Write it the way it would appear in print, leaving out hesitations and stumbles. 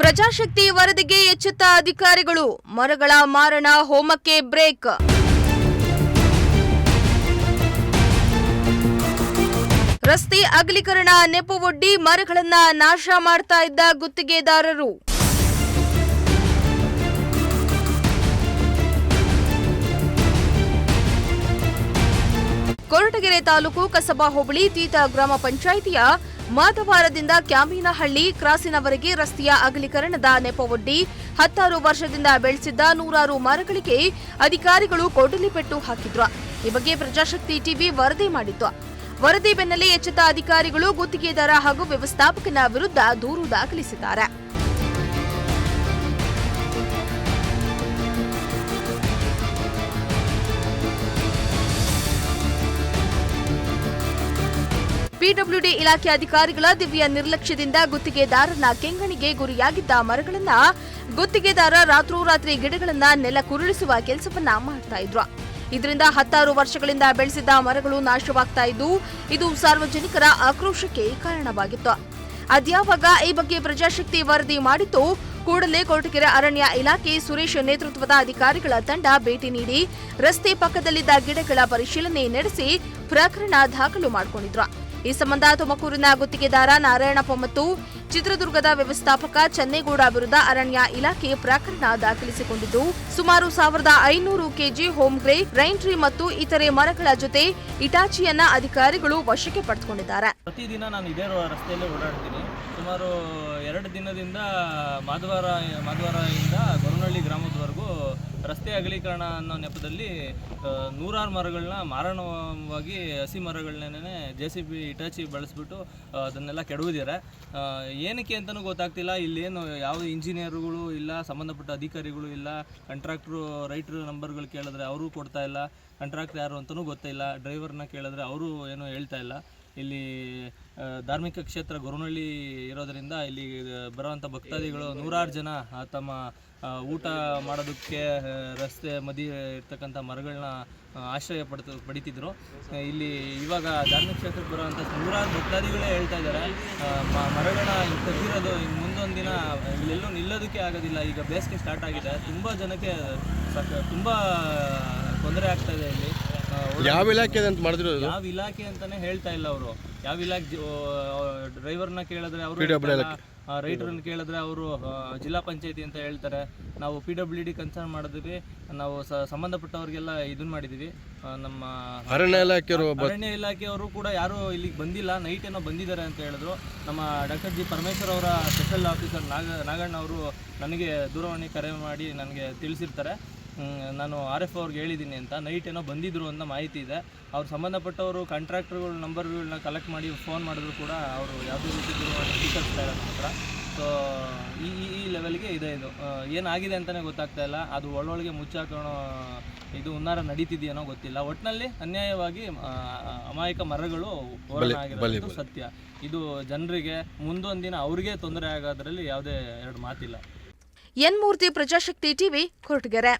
ಪ್ರಜಾಶಕ್ತಿ ವರದಿಗೆ ಎಚ್ಚೆತ್ತ ಅಧಿಕಾರಿಗಳು, ಮರಗಳ ಮಾರಣ ಹೋಮಕ್ಕೆ ಬ್ರೇಕ್. ರಸ್ತೆ ಅಗಲೀಕರಣ ನೆಪವೊಡ್ಡಿ ಮರಗಳನ್ನ ನಾಶ ಮಾಡ್ತಾ ಇದ್ದ ಗುತ್ತಿಗೆದಾರರು. ಕೊರಟಗೆರೆ ತಾಲೂಕು ಕಸಬಾ ಹೋಬಳಿ ತೀತ ಗ್ರಾಮ ಪಂಚಾಯಿತಿಯ ಮಾದವಾರದಿಂದ ಕ್ಯಾಮಿನಹಳ್ಳಿ ಕ್ರಾಸಿನವರೆಗೆ ರಸ್ತೆಯ ಅಗಲೀಕರಣದ ನೆಪವೊಡ್ಡಿ 16 ವರ್ಷದಿಂದ ಬೆಳೆಸಿದ್ದ ನೂರಾರು ಮರಗಳಿಗೆ ಅಧಿಕಾರಿಗಳು ಕೊಡಲಿ ಪೆಟ್ಟು ಹಾಕಿದ್ರು. ಈ ಬಗ್ಗೆ ಪ್ರಜಾಶಕ್ತಿ ಟಿವಿ ವರದಿ ಮಾಡಿತ್ತು. ವರದಿ ಬೆನ್ನಲ್ಲೇ ಎಚ್ಚೆತ್ತ ಅಧಿಕಾರಿಗಳು ಗುತ್ತಿಗೆದಾರ ಹಾಗೂ ವ್ಯವಸ್ಥಾಪಕನ ವಿರುದ್ಧ ದೂರು ದಾಖಲಿಸಿದ್ದಾರೆ. ಪಿಡಬ್ಲ್ಯೂಡಿ ಇಲಾಖೆ ಅಧಿಕಾರಿಗಳ ದಿವ್ಯ ನಿರ್ಲಕ್ಷ್ಯದಿಂದ ಗುತ್ತಿಗೆದಾರನ ಕೆಂಗಣಿಗೆ ಗುರಿಯಾಗಿದ್ದ ಮರಗಳನ್ನ ಗುತ್ತಿಗೆದಾರ ರಾತ್ರೋರಾತ್ರಿ ಗಿಡಗಳನ್ನ ನೆಲ ಕುರುಳಿಸುವ ಕೆಲಸವನ್ನ ಮಾಡ್ತಾ ಇದ್ರು. ಇದರಿಂದ 16 ವರ್ಷಗಳಿಂದ ಬೆಳೆಸಿದ್ದ ಮರಗಳು ನಾಶವಾಗ್ತಾ ಇದ್ದು, ಇದು ಸಾರ್ವಜನಿಕರ ಆಕ್ರೋಶಕ್ಕೆ ಕಾರಣವಾಗಿತ್ತು. ಅದ್ಯಾವಾಗ ಈ ಬಗ್ಗೆ ಪ್ರಜಾಶಕ್ತಿ ವರದಿ ಮಾಡಿತ್ತು, ಕೂಡಲೇ ಕೊರಟಗೆರೆ ಅರಣ್ಯ ಇಲಾಖೆ ಸುರೇಶ್ ನೇತೃತ್ವದ ಅಧಿಕಾರಿಗಳ ತಂಡ ಭೇಟಿ ನೀಡಿ ರಸ್ತೆ ಪಕ್ಕದಲ್ಲಿದ್ದ ಗಿಡಗಳ ಪರಿಶೀಲನೆ ನಡೆಸಿ ಪ್ರಕರಣ ದಾಖಲು ಮಾಡಿಕೊಂಡಿದ್ರು. ಈ ಸಂಬಂಧ ತುಮಕೂರಿನ ಗುತ್ತಿಗೆದಾರ ನಾರಾಯಣಪ್ಪ ಮತ್ತು ಚಿತ್ರದುರ್ಗದ ವ್ಯವಸ್ಥಾಪಕ ಚನ್ನೇಗೌಡ ವಿರುದ್ಧ ಅರಣ್ಯ ಇಲಾಖೆ ಪ್ರಕರಣ ದಾಖಲಿಸಿಕೊಂಡಿದ್ದು, ಸುಮಾರು 1500 ಕೆಜಿ ಹೋಮ್ ಗ್ರೇ, ರೈನ್ ಟ್ರೀ ಮತ್ತು ಇತರೆ ಮರಗಳ ಜೊತೆ ಇಟಾಚಿಯನ್ನ ಅಧಿಕಾರಿಗಳು ವಶಕ್ಕೆ ಪಡೆದುಕೊಂಡಿದ್ದಾರೆ. ಪ್ರತಿದಿನ ನಾನು ಇದೇ ರಸ್ತೆಯಲ್ಲಿ ಓಡಾಡ್ತೀನಿ. ಸುಮಾರು 2 ದಿನದಿಂದ ಮಾದವಾರದಿಂದ ಗೊರವನಹಳ್ಳಿ ಗ್ರಾಮದವರೆಗೂ ರಸ್ತೆ ಅಗಲೀಕರಣ ಅನ್ನೋ ನೆಪದಲ್ಲಿ ನೂರಾರು ಮರಗಳನ್ನ ಮಾರಣವಾಗಿ ಹಸಿ ಮರಗಳನ್ನೇ JCB ಇಟಾಚಿ ಬಳಸ್ಬಿಟ್ಟು ಅದನ್ನೆಲ್ಲ ಕೆಡವಿದ್ದಾರೆ. ಏನಕ್ಕೆ ಅಂತಲೂ ಗೊತ್ತಾಗ್ತಿಲ್ಲ. ಇಲ್ಲೇನು ಯಾವ ಇಂಜಿನಿಯರ್ಗಳು ಇಲ್ಲ, ಸಂಬಂಧಪಟ್ಟ ಅಧಿಕಾರಿಗಳು ಇಲ್ಲ. ಕಾಂಟ್ರಾಕ್ಟ್ರು ರೈಟ್ರು ನಂಬರ್ಗಳು ಕೇಳಿದ್ರೆ ಅವರು ಕೊಡ್ತಾ ಇಲ್ಲ. ಕಾಂಟ್ರಾಕ್ಟರ್ ಯಾರು ಅಂತಲೂ ಗೊತ್ತಿಲ್ಲ. ಡ್ರೈವರ್ನ ಕೇಳಿದ್ರೆ ಅವರು ಏನೂ ಹೇಳ್ತಾ ಇಲ್ಲ. ಇಲ್ಲಿ ಧಾರ್ಮಿಕ ಕ್ಷೇತ್ರ ಗೊರವನಹಳ್ಳಿ ಇರೋದರಿಂದ ಇಲ್ಲಿ ಬರುವಂಥ ಭಕ್ತಾದಿಗಳು ನೂರಾರು ಜನ ತಮ್ಮ ಊಟ ಮಾಡೋದಕ್ಕೆ ರಸ್ತೆ ಮಧ್ಯೆ ಇರ್ತಕ್ಕಂಥ ಮರಗಳನ್ನ ಆಶ್ರಯ ಪಡಿತಿದ್ರು. ಇಲ್ಲಿ ಇವಾಗ ಧಾರ್ಮಿಕ ಕ್ಷೇತ್ರಕ್ಕೆ ಬರುವಂಥ ನೂರಾರು ಭಕ್ತಾದಿಗಳೇ ಹೇಳ್ತಾ ಇದ್ದಾರೆ, ಮರಗಳನ್ನ ತೆಗೆದಿರೋದು ಮುಂದೊಂದು ದಿನ ಇಲ್ಲೆಲ್ಲೂ ನಿಲ್ಲೋದಕ್ಕೆ ಆಗೋದಿಲ್ಲ. ಈಗ ಬೇಸಿಗೆ ಸ್ಟಾರ್ಟ್ ಆಗಿದೆ, ತುಂಬ ಜನಕ್ಕೆ ತುಂಬ ತೊಂದರೆ ಆಗ್ತಾ ಇದೆ. ಇಲ್ಲಿ ಯಾವ ಇಲಾಖೆ ಅಂತ ಮಾಡಿದ್ರು, ಯಾವ ಇಲಾಖೆ ಅಂತಾನೆ ಹೇಳ್ತಾ ಇಲ್ಲ ಅವರು. ಯಾವ ಇಲಾಖೆ ಡ್ರೈವರ್ನ ಕೇಳಿದ್ರೆ ಅವರು, ರೈತರನ್ನ ಕೇಳಿದ್ರೆ ಅವರು ಜಿಲ್ಲಾ ಪಂಚಾಯತಿ ಅಂತ ಹೇಳ್ತಾರೆ. ನಾವು PWD ಕನ್ಸರ್ನ್ ಮಾಡಿದ್ವಿ, ನಾವು ಸಂಬಂಧಪಟ್ಟವ್ರಿಗೆಲ್ಲ ಇದನ್ನ ಮಾಡಿದ್ದೀವಿ. ನಮ್ಮ ಅರಣ್ಯ ಇಲಾಖೆಯವರು ಕೂಡ ಯಾರು ಇಲ್ಲಿಗೆ ಬಂದಿಲ್ಲ, ನೈಟ್ ಏನೋ ಬಂದಿದ್ದಾರೆ ಅಂತ ಹೇಳಿದ್ರು. ನಮ್ಮ ಡಾಕ್ಟರ್ G ಪರಮೇಶ್ವರ್ ಅವರ ಸ್ಪೆಷಲ್ ಆಫೀಸರ್ ನಾಗಣ್ಣ ಅವರು ನನಗೆ ದೂರವಾಣಿ ಕರೆ ಮಾಡಿ ನನಗೆ ತಿಳಿಸಿರ್ತಾರೆ. ನಾನು RF ಅವ್ರಿಗೆ ಹೇಳಿದ್ದೀನಿ ಅಂತ. ನೈಟ್ ಏನೋ ಬಂದಿದ್ರು ಅಂತ ಮಾಹಿತಿ ಇದೆ. ಅವ್ರು ಸಂಬಂಧಪಟ್ಟವರು ಕಾಂಟ್ರಾಕ್ಟರ್ಗಳ ನಂಬರ್ಗಳನ್ನ ಕಲೆಕ್ಟ್ ಮಾಡಿ ಫೋನ್ ಮಾಡಿದ್ರು ಕೂಡ ಅವರು ಯಾವುದೇ ರೀತಿ ದೂರವಾಣಿ ಸ್ವೀಕರಿಸ್ತಾ ಇಲ್ಲ ನಮ್ಮ ಹತ್ರ. ಸೊ ಈ ಲೆವೆಲ್ಗೆ ಇದೆ. ಇದು ಏನಾಗಿದೆ ಅಂತಲೇ ಗೊತ್ತಾಗ್ತಾ ಇಲ್ಲ. ಅದು ಒಳೊಳಗೆ ಮುಚ್ಚಾಕೋಣೋ ಇದು ಹುನ್ನಾರ ನಡೀತಿದೆಯೇನೋ ಗೊತ್ತಿಲ್ಲ. ಒಟ್ಟಿನಲ್ಲಿ ಅನ್ಯಾಯವಾಗಿ ಅಮಾಯಕ ಮರಗಳು ಆಗಿರೋದು ಸತ್ಯ. ಇದು ಜನರಿಗೆ ಮುಂದೊಂದು ದಿನ ಅವ್ರಿಗೆ ತೊಂದರೆ ಆಗೋದ್ರಲ್ಲಿ ಯಾವುದೇ ಎರಡು ಮಾತಿಲ್ಲ. ಎನ್ ಮೂರ್ತಿ, ಪ್ರಜಾಶಕ್ತಿ ಟಿವಿ, ಕೊರಟಗೆರೆ.